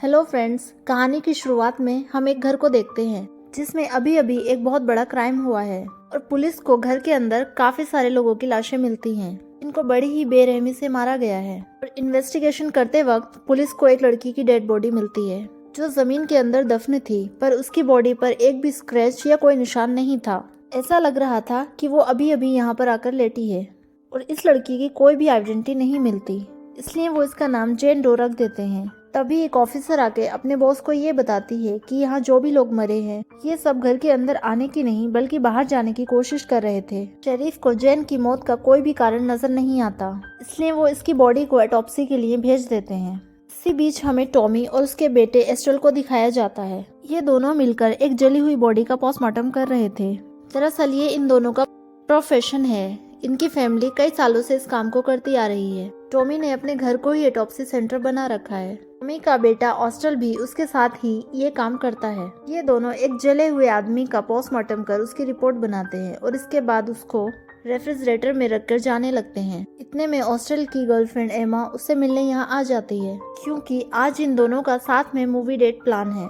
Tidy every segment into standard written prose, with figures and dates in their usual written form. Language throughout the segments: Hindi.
हेलो फ्रेंड्स, कहानी की शुरुआत में हम एक घर को देखते हैं जिसमें अभी अभी एक बहुत बड़ा क्राइम हुआ है और पुलिस को घर के अंदर काफी सारे लोगों की लाशें मिलती हैं। इनको बड़ी ही बेरहमी से मारा गया है और इन्वेस्टिगेशन करते वक्त पुलिस को एक लड़की की डेड बॉडी मिलती है जो जमीन के अंदर दफन थी, पर उसकी बॉडी पर एक भी स्क्रैच या कोई निशान नहीं था। ऐसा लग रहा था कि वो अभी अभी यहाँ पर आकर लेटी है और इस लड़की की कोई भी आइडेंटिटी नहीं मिलती, इसलिए वो इसका नाम जेन डो रख देते हैं। तभी एक ऑफिसर आके अपने बॉस को ये बताती है कि यहाँ जो भी लोग मरे हैं ये सब घर के अंदर आने की नहीं बल्कि बाहर जाने की कोशिश कर रहे थे। शेरीफ को जेन की मौत का कोई भी कारण नजर नहीं आता, इसलिए वो इसकी बॉडी को ऑटोप्सी के लिए भेज देते हैं। इसी बीच हमें टॉमी और उसके बेटे एस्ट्रल को दिखाया जाता है। ये दोनों मिलकर एक जली हुई बॉडी का पोस्टमार्टम कर रहे थे। दरअसल ये इन दोनों का प्रोफेशन है। इनकी फैमिली कई सालों से इस काम को करती आ रही है। टॉमी ने अपने घर को ही ऑटोप्सी सेंटर बना रखा है। टॉमी का बेटा ऑस्टल भी उसके साथ ही ये काम करता है। ये दोनों एक जले हुए आदमी का पोस्टमार्टम कर उसकी रिपोर्ट बनाते हैं और इसके बाद उसको रेफ्रिजरेटर में रखकर जाने लगते हैं। इतने में ऑस्टल की गर्लफ्रेंड एमा उससे मिलने यहाँ आ जाती है क्योंकि आज इन दोनों का साथ में मूवी डेट प्लान है।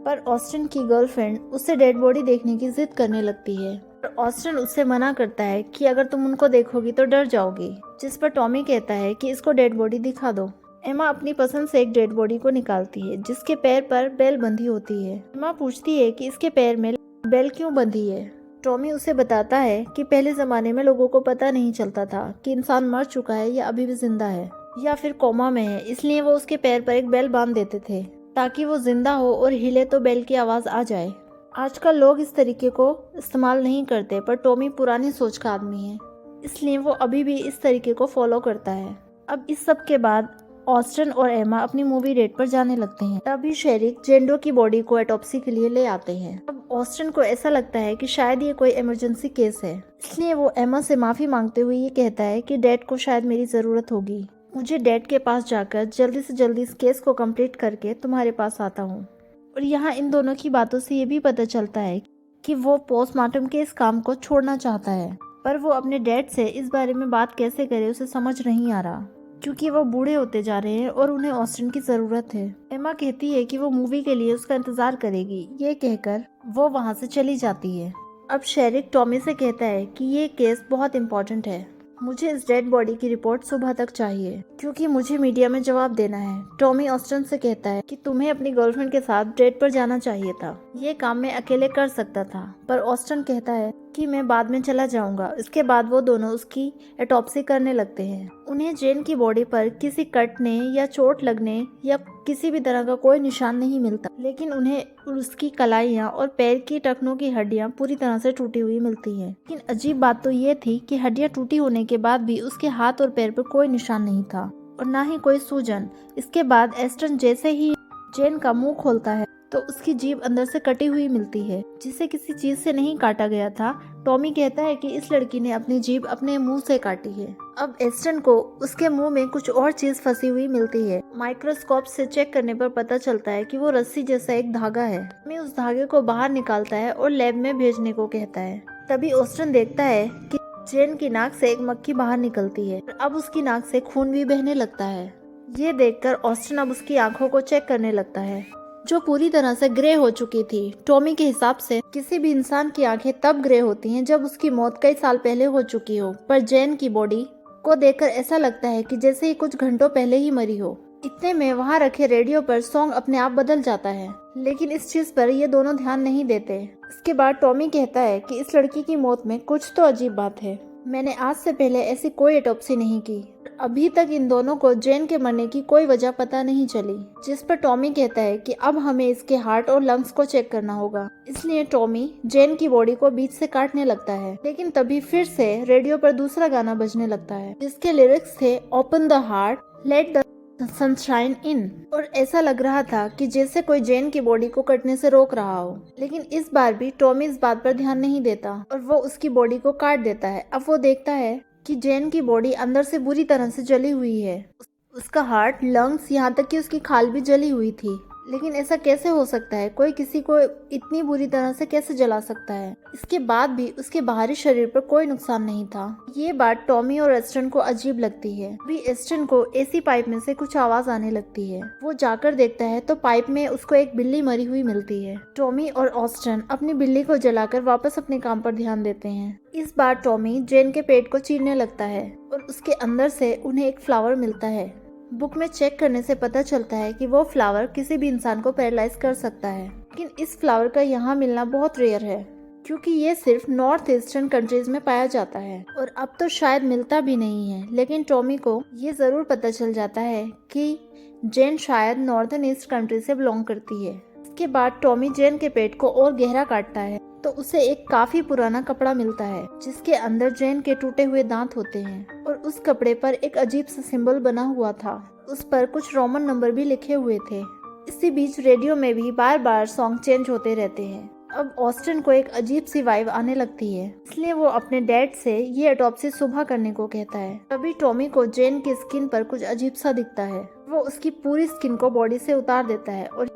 पर ऑस्टन की गर्लफ्रेंड उससे डेड बॉडी देखने की जिद करने लगती है और ऑस्टन उससे मना करता है कि अगर तुम उनको देखोगी तो डर जाओगी, जिस पर टॉमी कहता है कि इसको डेड बॉडी दिखा दो। एमा अपनी पसंद से एक डेड बॉडी को निकालती है जिसके पैर पर बेल बंधी होती है। एमा पूछती है कि इसके पैर में बेल क्यों बंधी है। टॉमी उसे बताता है कि पहले जमाने में लोगों को पता नहीं चलता था कि इंसान मर चुका है या अभी भी जिंदा है या फिर कोमा में है, इसलिए वो उसके पैर पर एक बेल बांध देते थे ताकि वो जिंदा हो और हिले तो बेल की आवाज आ जाए। आजकल लोग इस तरीके को इस्तेमाल नहीं करते, पर टॉमी पुरानी सोच का आदमी है, इसलिए वो अभी भी इस तरीके को फॉलो करता है। अब इस सब के बाद ऑस्टन और एमा अपनी मूवी डेट पर जाने लगते हैं। तभी शेरिक जेंडो की बॉडी को ऑटोप्सी के लिए ले आते हैं। अब ऑस्टन को ऐसा लगता है कि शायद ये कोई इमरजेंसी केस है, इसलिए वो एमा से माफी मांगते हुए ये कहता है कि डैड को शायद मेरी जरूरत होगी। मुझे डैड के पास जाकर जल्दी से जल्दी इस केस को कंप्लीट करके तुम्हारे पास आता हूँ। और यहाँ इन दोनों की बातों से ये भी पता चलता है कि वो पोस्टमार्टम के इस काम को छोड़ना चाहता है, पर वो अपने डैड से इस बारे में बात कैसे करे उसे समझ नहीं आ रहा क्योंकि वो बूढ़े होते जा रहे हैं और उन्हें ऑस्टिन की जरूरत है। एमा कहती है कि वो मूवी के लिए उसका इंतजार करेगी। ये कहकर वो वहाँ से चली जाती है। अब शेरिक टॉमी से कहता है कि ये केस बहुत इम्पोर्टेंट है, मुझे इस डेड बॉडी की रिपोर्ट सुबह तक चाहिए क्योंकि मुझे मीडिया में जवाब देना है। टॉमी ऑस्टन से कहता है कि तुम्हें अपनी गर्लफ्रेंड के साथ डेट पर जाना चाहिए था, ये काम मैं अकेले कर सकता था, पर ऑस्टन कहता है कि मैं बाद में चला जाऊंगा। इसके बाद वो दोनों उसकी ऑटोप्सी करने लगते हैं। उन्हें जेन की बॉडी पर किसी कटने या चोट लगने या किसी भी तरह का कोई निशान नहीं मिलता, लेकिन उन्हें उसकी कलाइयाँ और पैर की टखनों की हड्डियाँ पूरी तरह से टूटी हुई मिलती हैं। लेकिन अजीब बात तो ये थी कि हड्डियाँ टूटी होने के बाद भी उसके हाथ और पैर पर कोई निशान नहीं था और ना ही कोई सूजन। इसके बाद एस्टन जैसे ही जेन का मुंह खोलता है तो उसकी जीभ अंदर से कटी हुई मिलती है जिसे किसी चीज से नहीं काटा गया था। टॉमी कहता है कि इस लड़की ने अपनी जीभ अपने मुंह से काटी है। अब एस्टन को उसके मुंह में कुछ और चीज फंसी हुई मिलती है। माइक्रोस्कोप से चेक करने पर पता चलता है कि वो रस्सी जैसा एक धागा है। टॉमी उस धागे को बाहर निकालता है और लैब में भेजने को कहता है। तभी ऑस्टन देखता है कि जेन की नाक से एक मक्खी बाहर निकलती है और अब उसकी नाक से खून भी बहने लगता है। ये देखकर ऑस्टन अब उसकी आंखों को चेक करने लगता है जो पूरी तरह से ग्रे हो चुकी थी। टॉमी के हिसाब से किसी भी इंसान की आंखें तब ग्रे होती हैं जब उसकी मौत कई साल पहले हो चुकी हो, पर जेन की बॉडी को देखकर ऐसा लगता है कि जैसे ही कुछ घंटों पहले ही मरी हो। इतने में वहाँ रखे रेडियो पर सॉन्ग अपने आप बदल जाता है, लेकिन इस चीज पर ये दोनों ध्यान नहीं देते। इसके बाद टॉमी कहता है कि इस लड़की की मौत में कुछ तो अजीब बात है, मैंने आज से पहले ऐसी कोई ऑटोप्सी नहीं की। अभी तक इन दोनों को जेन के मरने की कोई वजह पता नहीं चली, जिस पर टॉमी कहता है कि अब हमें इसके हार्ट और लंग्स को चेक करना होगा। इसलिए टॉमी जेन की बॉडी को बीच से काटने लगता है, लेकिन तभी फिर से रेडियो पर दूसरा गाना बजने लगता है जिसके लिरिक्स थे open the heart let the sunshine इन। और ऐसा लग रहा था कि जैसे कोई जेन की बॉडी को कटने से रोक रहा हो, लेकिन इस बार भी टॉमी इस बात पर ध्यान नहीं देता और वो उसकी बॉडी को काट देता है। अब वो देखता है कि जेन की बॉडी अंदर से बुरी तरह से जली हुई है। उसका हार्ट, लंग्स, यहाँ तक कि उसकी खाल भी जली हुई थी, लेकिन ऐसा कैसे हो सकता है, कोई किसी को इतनी बुरी तरह से कैसे जला सकता है। इसके बाद भी उसके बाहरी शरीर पर कोई नुकसान नहीं था। ये बात टॉमी और एस्टन को अजीब लगती है। अभी एस्टन को एसी पाइप में से कुछ आवाज आने लगती है। वो जाकर देखता है तो पाइप में उसको एक बिल्ली मरी हुई मिलती है। टॉमी और ऑस्टन अपनी बिल्ली को जलाकर वापस अपने काम पर ध्यान देते हैं। इस बार टॉमी जेन के पेट को चीरने लगता है और उसके अंदर से उन्हें एक फ्लावर मिलता है। बुक में चेक करने से पता चलता है कि वो फ्लावर किसी भी इंसान को पैरालाइज कर सकता है, लेकिन इस फ्लावर का यहाँ मिलना बहुत रेयर है क्योंकि ये सिर्फ नॉर्थ ईस्टर्न कंट्रीज में पाया जाता है और अब तो शायद मिलता भी नहीं है। लेकिन टॉमी को ये जरूर पता चल जाता है कि जेन शायद नॉर्दर्न ईस्ट कंट्री से बिलोंग करती है। इसके बाद टॉमी जेन के पेट को और गहरा काटता है तो उसे एक काफी पुराना कपड़ा मिलता है जिसके अंदर जेन के टूटे हुए दांत होते हैं और उस कपड़े पर एक अजीब सा सिंबल बना हुआ था। उस पर कुछ रोमन नंबर भी लिखे हुए थे। इसी बीच रेडियो में भी बार बार सॉन्ग चेंज होते रहते हैं। अब ऑस्टन को एक अजीब सी वाइब आने लगती है, इसलिए वो अपने डैड से ये ऑटोप्सी सुबह करने को कहता है। तभी टॉमी को जेन की स्किन पर कुछ अजीब सा दिखता है। वो उसकी पूरी स्किन को बॉडी से उतार देता है और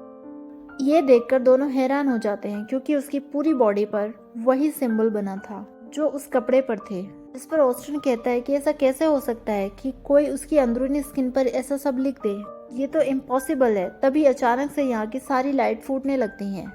ये देखकर दोनों हैरान हो जाते हैं क्योंकि उसकी पूरी बॉडी पर वही सिंबल बना था जो उस कपड़े पर थे। इस पर ऑस्टन कहता है कि ऐसा कैसे हो सकता है कि कोई उसकी अंदरूनी स्किन पर ऐसा सब लिख दे, ये तो इम्पॉसिबल है। तभी अचानक से यहाँ की सारी लाइट फूटने लगती हैं।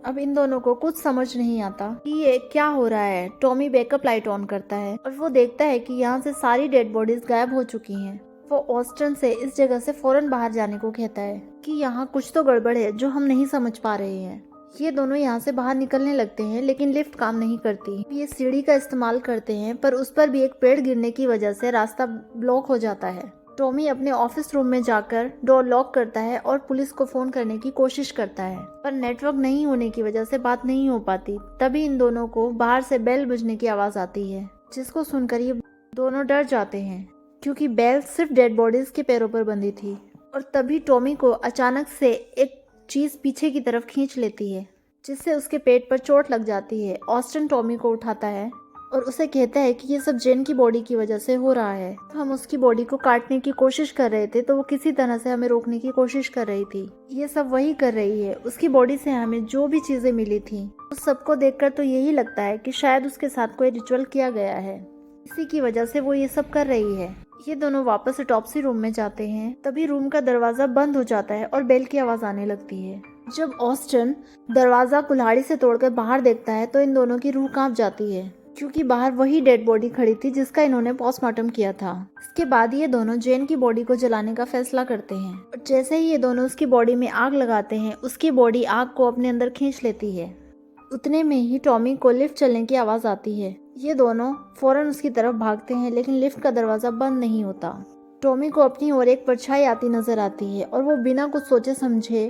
अब इन दोनों को कुछ समझ नहीं आता कि ये क्या हो रहा है। टॉमी बैकअप लाइट ऑन करता है और वो देखता है कि यहाँ से सारी डेड बॉडीज गायब हो चुकी हैं। वो ऑस्टन से इस जगह से फौरन बाहर जाने को कहता है कि यहाँ कुछ तो गड़बड़ है जो हम नहीं समझ पा रहे हैं। ये दोनों यहाँ से बाहर निकलने लगते हैं लेकिन लिफ्ट काम नहीं करती। ये सीढ़ी का इस्तेमाल करते हैं पर उस पर भी एक पेड़ गिरने की वजह से रास्ता ब्लॉक हो जाता है। टॉमी अपने ऑफिस रूम में जाकर डोर लॉक करता है और पुलिस को फोन करने की कोशिश करता है पर नेटवर्क नहीं होने की वजह से बात नहीं हो पाती। तभी इन दोनों को बाहर से बेल बजने की आवाज आती है जिसको सुनकर ये दोनों डर जाते हैं क्योंकि बेल सिर्फ डेड बॉडीज के पैरों पर बंधी थी। और तभी टॉमी को अचानक से एक चीज पीछे की तरफ खींच लेती है जिससे उसके पेट पर चोट लग जाती है। ऑस्टन टॉमी को उठाता है और उसे कहता है कि ये सब जेन की बॉडी की वजह से हो रहा है। हम उसकी बॉडी को काटने की कोशिश कर रहे थे तो वो किसी तरह से हमें रोकने की कोशिश कर रही थी। ये सब वही कर रही है। उसकी बॉडी से हमें जो भी चीजें मिली थी उस सबको देखकर तो यही लगता है कि शायद उसके साथ कोई रिचुअल किया गया है, इसी की वजह से वो ये सब कर रही है। ये दोनों वापस ऑटोप्सी रूम में जाते हैं। तभी रूम का दरवाजा बंद हो जाता है और बेल की आवाज आने लगती है। जब ऑस्टन दरवाजा कुल्हाड़ी से तोड़कर बाहर देखता है तो इन दोनों की रूह कांप जाती है क्योंकि बाहर वही डेड बॉडी खड़ी थी जिसका इन्होंने पोस्टमार्टम किया था। इसके बाद ये दोनों जेन की बॉडी को जलाने का फैसला करते हैं और जैसे ही ये दोनों उसकी बॉडी में आग लगाते हैं उसकी बॉडी आग को अपने अंदर खींच लेती है। उतने में ही टॉमी को लिफ्ट चलने की आवाज आती है। ये दोनों फौरन उसकी तरफ भागते हैं लेकिन लिफ्ट का दरवाजा बंद नहीं होता। टॉमी को अपनी ओर एक परछाई आती नजर आती है और वो बिना कुछ सोचे समझे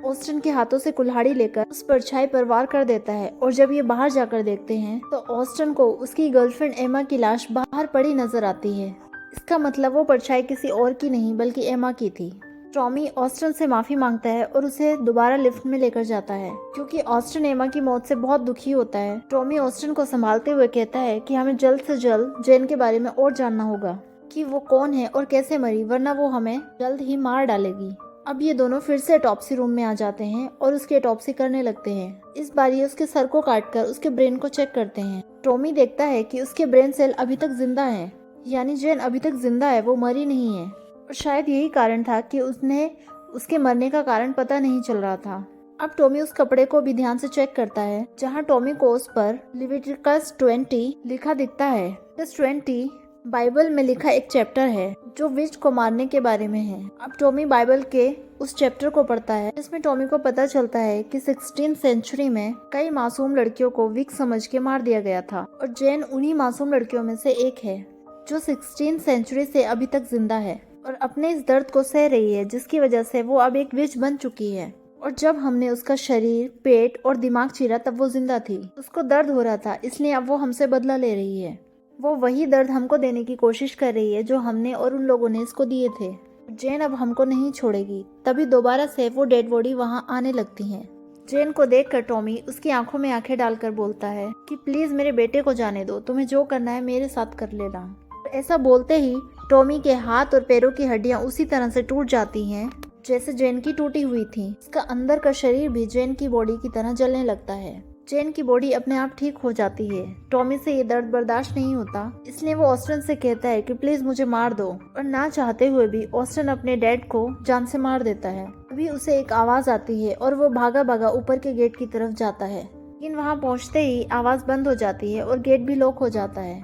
ऑस्टन के हाथों से कुल्हाड़ी लेकर उस परछाई पर वार कर देता है। और जब ये बाहर जाकर देखते हैं तो ऑस्टन को उसकी गर्लफ्रेंड एमा की लाश बाहर पड़ी नजर आती है। इसका मतलब वो परछाई किसी और की नहीं बल्कि एमा की थी। टॉमी ऑस्टन से माफी मांगता है और उसे दोबारा लिफ्ट में लेकर जाता है क्योंकि ऑस्टन एमा की मौत से बहुत दुखी होता है। टॉमी ऑस्टन को संभालते हुए कहता है कि हमें जल्द से जल्द जेन के बारे में और जानना होगा कि वो कौन है और कैसे मरी, वरना वो हमें जल्द ही मार डालेगी। अब ये दोनों फिर से ऑटोप्सी रूम में आ जाते हैं और उसकी ऑटोप्सी करने लगते हैं। इस बार ये उसके सर को काटकर उसके ब्रेन को चेक करते हैं। टॉमी देखता है कि उसके ब्रेन सेल अभी तक जिंदा है, यानी जेन अभी तक जिंदा है, वो मरी नहीं है। और शायद यही कारण था कि उसके मरने का कारण पता नहीं चल रहा था। अब टॉमी उस कपड़े को भी ध्यान से चेक करता है जहाँ टॉमी को उस पर लिविटिकस 20 लिखा दिखता है। लिविटिकस 20 बाइबल में लिखा एक चैप्टर है जो विच को मारने के बारे में है। अब टॉमी बाइबल के उस चैप्टर को पढ़ता है जिसमें टॉमी को पता चलता है कि 16th सेंचुरी में कई मासूम लड़कियों को विच समझ के मार दिया गया था और जेन उन्हीं मासूम लड़कियों में से एक है जो 16th सेंचुरी से अभी तक जिंदा है और अपने इस दर्द को सह रही है जिसकी वजह से वो अब एक विच बन चुकी है। और जब हमने उसका शरीर, पेट और दिमाग चीरा तब वो जिंदा थी। उसको दर्द हो रहा था इसलिए अब वो हमसे बदला ले रही है। वो वही दर्द हमको देने की कोशिश कर रही है जो हमने और उन लोगों ने इसको दिए थे। जेन अब हमको नहीं छोड़ेगी। तभी दोबारा से वो डेड बॉडी वहाँ आने लगती है। जेन को देखकर टॉमी उसकी आंखों में आंखें डालकर बोलता है कि प्लीज मेरे बेटे को जाने दो, तुम्हें जो करना है मेरे साथ कर लेना। ऐसा बोलते ही टॉमी के हाथ और पैरों की हड्डियां उसी तरह से टूट जाती हैं जैसे जेन की टूटी हुई थी। इसका अंदर का शरीर भी जेन की बॉडी की तरह जलने लगता है। जेन की बॉडी अपने आप ठीक हो जाती है। टॉमी से ये दर्द बर्दाश्त नहीं होता, इसलिए वो ऑस्टिन से कहता है कि प्लीज मुझे मार दो, और ना चाहते हुए भी ऑस्टिन अपने डैड को जान से मार देता है। अभी उसे एक आवाज आती है और वो भागा भागा ऊपर के गेट की तरफ जाता है, लेकिन वहाँ पहुँचते ही आवाज बंद हो जाती है और गेट भी लॉक हो जाता है।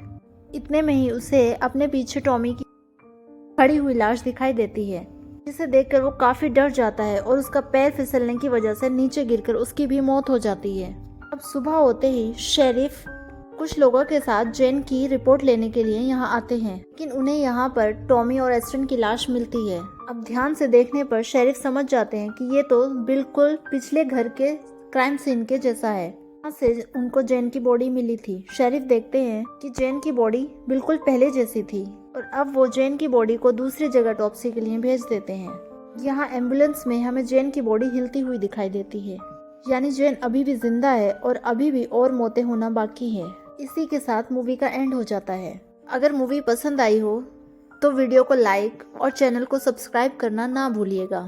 इतने में ही उसे अपने पीछे टॉमी की खड़ी हुई लाश दिखाई देती है, जिसे देखकर वो काफी डर जाता है और उसका पैर फिसलने की वजह से नीचे गिरकर उसकी भी मौत हो जाती है। अब सुबह होते ही शेरिफ कुछ लोगों के साथ जेन की रिपोर्ट लेने के लिए यहाँ आते हैं, लेकिन उन्हें यहाँ पर टॉमी और एस्टन की लाश मिलती है। अब ध्यान से देखने पर शेरिफ समझ जाते हैं कि ये तो बिल्कुल पिछले घर के क्राइम सीन के जैसा है, यहाँ से उनको जेन की बॉडी मिली थी। शेरिफ देखते हैं कि जेन की बॉडी बिल्कुल पहले जैसी थी, और अब वो जेन की बॉडी को दूसरी जगह टॉप्सी के लिए भेज देते हैं। यहाँ एम्बुलेंस में हमें जेन की बॉडी हिलती हुई दिखाई देती है, यानी जेन अभी भी जिंदा है और अभी भी और मौतें होना बाकी है। इसी के साथ मूवी का एंड हो जाता है। अगर मूवी पसंद आई हो तो वीडियो को लाइक और चैनल को सब्सक्राइब करना ना भूलिएगा।